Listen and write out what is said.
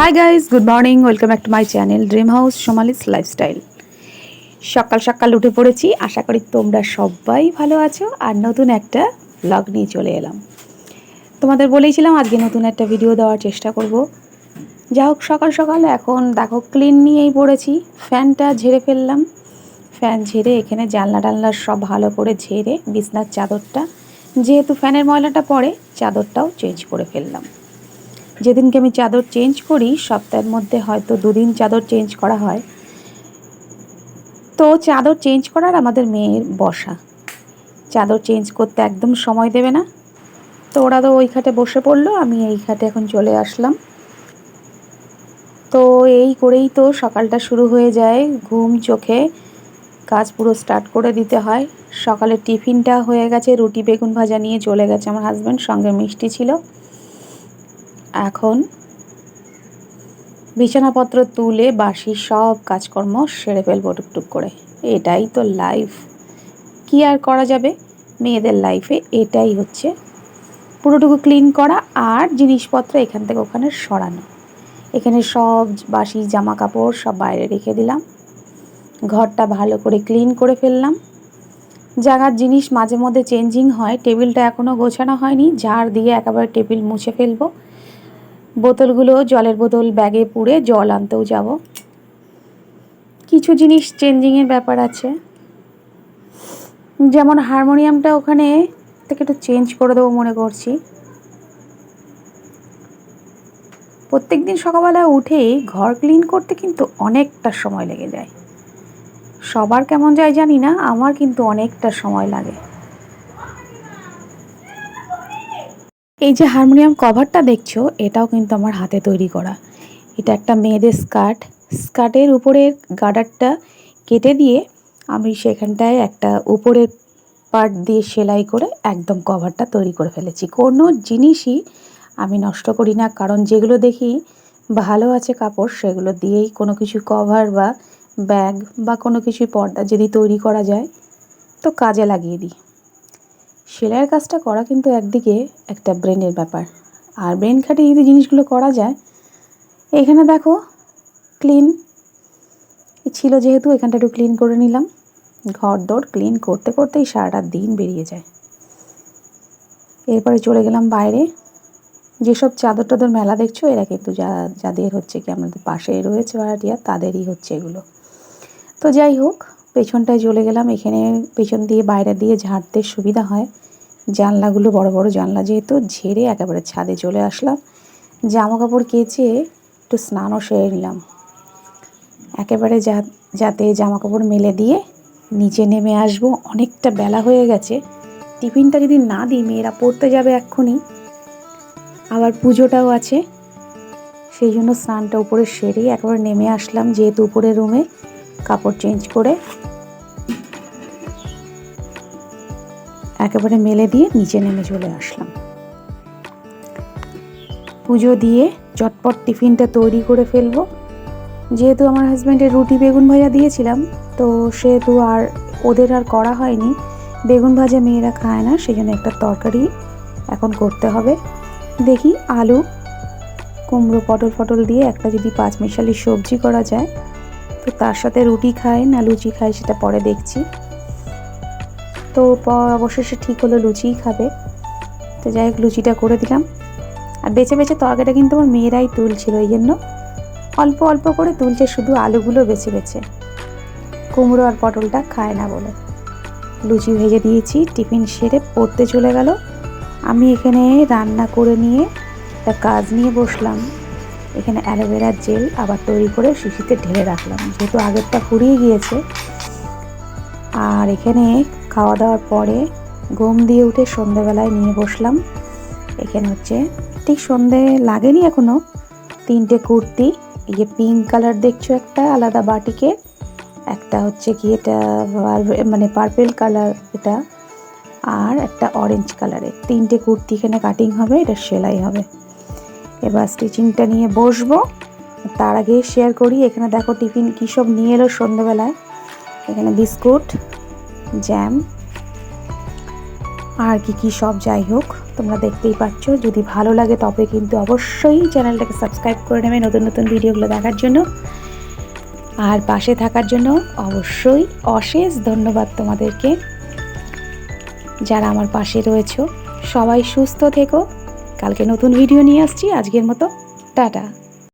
Hi guys, good morning. Welcome back to my channel dream house সোমালিস lifestyle. সকাল সকাল উঠে পড়েছি, আশা করি তোমরা সবাই ভালো আছো। আর নতুন একটা ব্লগ নিয়ে চলে এলাম। তোমাদের বলেইছিলাম আজকে নতুন একটা ভিডিও দেওয়ার চেষ্টা করব। যা হোক, সকাল সকাল এখন দেখো ক্লিন নিয়েই পড়েছি। ফ্যানটা ঝেড়ে ফেললাম। ফ্যান ঝেড়ে এখানে জানলা টানলা সব ভালো করে ঝেড়ে বিছনার চাদরটা, যেহেতু ফ্যানের ময়লাটা পড়ে, চাদরটাও চেঞ্জ করে ফেললাম। যেদিনকে আমি চাদর চেঞ্জ করি, সপ্তাহের মধ্যে হয়তো 2 দিন চাদর চেঞ্জ করা হয়। তো চাদর চেঞ্জ করার আমাদের মেয়ের বসা, চাদর চেঞ্জ করতে একদম সময় দেবে না। তো ওরা তো ওই খাটে বসে পড়লো, আমি এই খাটে এখন চলে আসলাম। তো এই করেই তো সকালটা শুরু হয়ে যায়। ঘুম চোখে কাজ পুরো স্টার্ট করে দিতে হয়। সকালে টিফিনটা হয়ে গেছে, রুটি বেগুন ভাজা নিয়ে চলে গেছে আমার হাজব্যান্ড, সঙ্গে মিষ্টি ছিল। এখন বিছানাপত্র তুলে বাসি সব কাজকর্ম সেরে ফেলবো টুকটুক করে। এটাই তো লাইফ, কি আর করা যাবে। মেয়েদের লাইফে এটাই হচ্ছে পুরোটুকু ক্লিন করা আর জিনিসপত্র এখান থেকে ওখানে সরানো। এখানে সব বাসি জামা কাপড় সব বাইরে রেখে দিলাম। ঘরটা ভালো করে ক্লিন করে ফেললাম। জায়গার জিনিস মাঝে মধ্যে চেঞ্জিং হয়। টেবিলটা এখনও গোছানো হয়নি, ঝাড় দিয়ে একেবারে টেবিল মুছে ফেলবো। বোতলগুলো, জলের বোতল ব্যাগে পুরে জল আনতেও যাব। কিছু জিনিস চেঞ্জিংয়ের ব্যাপার আছে, যেমন হারমোনিয়ামটা ওখানে থেকে একটু চেঞ্জ করে দেবো মনে করছি। প্রত্যেক দিন সকালবেলা উঠেই ঘর ক্লিন করতে কিন্তু অনেকটা সময় লেগে যায়। সবার কেমন যায় জানি না, আমার কিন্তু অনেকটা সময় লাগে। এই যে হারমোনিয়াম কভারটা দেখছো, এটাও কিন্তু আমার হাতে তৈরি করা। এটা একটা মেয়েদের স্কার্ট, স্কার্টের উপরের গার্ডারটা কেটে দিয়ে আমি সেখানটায় একটা উপরের পার্ট দিয়ে সেলাই করে একদম কভারটা তৈরি করে ফেলেছি। কোনো জিনিসই আমি নষ্ট করি না, কারণ যেগুলো দেখি ভালো আছে কাপড়, সেগুলো দিয়েই কোনো কিছু কভার বা ব্যাগ বা কোনো কিছু পর্দা যদি তৈরি করা যায় তো কাজে লাগিয়ে দিই। সেলাইয়ের কাজটা করা কিন্তু একদিকে একটা ব্রেনের ব্যাপার, আর ব্রেন খাটিয়ে যদি জিনিসগুলো করা যায়। এখানে দেখো ক্লিন ছিল যেহেতু, এখানটা একটু ক্লিন করে নিলাম। ঘর দোর ক্লিন করতে করতেই সারাটা দিন বেরিয়ে যায়। এরপরে চলে গেলাম বাইরে। যেসব চাদর টাদর মেলা দেখছো, এরা কিন্তু যাদের হচ্ছে কি আমাদের পাশে রয়েছে ভাড়াটিয়া, তাদেরই হচ্ছে এগুলো। তো যাই হোক, পেছনটায় চলে গেলাম। এখানে পেছন দিয়ে বাইরে দিয়ে ঝাড়তে সুবিধা হয়। জানলাগুলো বড় বড় জানলা যেহেতু, ঝেড়ে একেবারে ছাদে চলে আসলাম। জামা কাপড় কেচে একটু স্নানও সেরে নিলাম, একেবারে যাতে জামা কাপড় মেলে দিয়ে নিচে নেমে আসবো। অনেকটা বেলা হয়ে গেছে, টিফিনটা যদি না দিই মেয়েরা পড়তে যাবে এক্ষুনি, আবার পুজোটাও আছে। সেই জন্য স্নানটা উপরে সেরে একেবারে নেমে আসলাম, যেহেতু উপরে রুমে কাপড় চেঞ্জ করে একেবারে মেলে দিয়ে নিচে নেমে চলে আসলাম। পুজো দিয়ে চটপট টিফিনটা তৈরি করে ফেলবো। যেহেতু আমার হাজব্যান্ডের রুটি বেগুন ভাজা দিয়েছিলাম, তো সেহেতু আর ওদের আর করা হয়নি। বেগুন ভাজা মেয়েরা খায় না, সেই জন্য একটা তরকারি এখন করতে হবে। দেখি আলু কুমড়ো পটল ফটল দিয়ে একটা যদি পাঁচমিশালি সবজি করা যায়, তো তার সাথে রুটি খায় না লুচি খায় সেটা পরে দেখছি। তো অবশেষে ঠিক হলো লুচিই খাবে। তো যাই হোক, লুচিটা করে দিলাম। আর বেছে বেছে তরকারিটা কিন্তু আমার মেয়েরাই তুলছিল, এই জন্য অল্প অল্প করে তুলছে, শুধু আলুগুলো বেছে বেছে। কুমড়ো আর পটলটা খায় না বলে। লুচি ভেজে দিয়েছি, টিফিন সেরে পড়তে চলে গেল। আমি এখানে রান্না করে নিয়ে একটা কাজ নিয়ে বসলাম। এখানে অ্যালোভেরার জেল আবার তৈরি করে শিশিতে ঢেলে রাখলাম, যেহেতু আগেরটা ফুরিয়ে গিয়েছে। আর এখানে খাওয়া দাওয়ার পরে ঘুম দিয়ে উঠে সন্ধেবেলায় নিয়ে বসলাম। এখানে হচ্ছে ঠিক সন্ধে লাগেনি এখনো, 3টে কুর্তি। এই যে পিঙ্ক কালার দেখছো একটা আলাদা বাটিকে, একটা হচ্ছে কি এটা মানে পার্পেল কালার এটা, আর একটা অরেঞ্জ কালারের। 3টে কুর্তি এখানে কাটিং হবে, এটা সেলাই হবে। এবার স্টিচিংটা নিয়ে বসবো। তার আগে শেয়ার করি, এখানে দেখো টিফিন কী সব নিয়ে এলো সন্ধ্যেবেলায়। এখানে বিস্কুট, জ্যাম আর কি সব, যাই হোক। তোমরা দেখতেই পাচ্ছ। যদি ভালো লাগে তবে কিন্তু অবশ্যই চ্যানেলটাকে সাবস্ক্রাইব করে নেবে নতুন নতুন ভিডিওগুলো দেখার জন্য। আর পাশে থাকার জন্য অবশ্যই অশেষ ধন্যবাদ তোমাদেরকে, যারা আমার পাশে রয়েছো। সবাই সুস্থ থেকো। কালকে নতুন ভিডিও নিয়ে আসছি। আজকের মতো টাটা।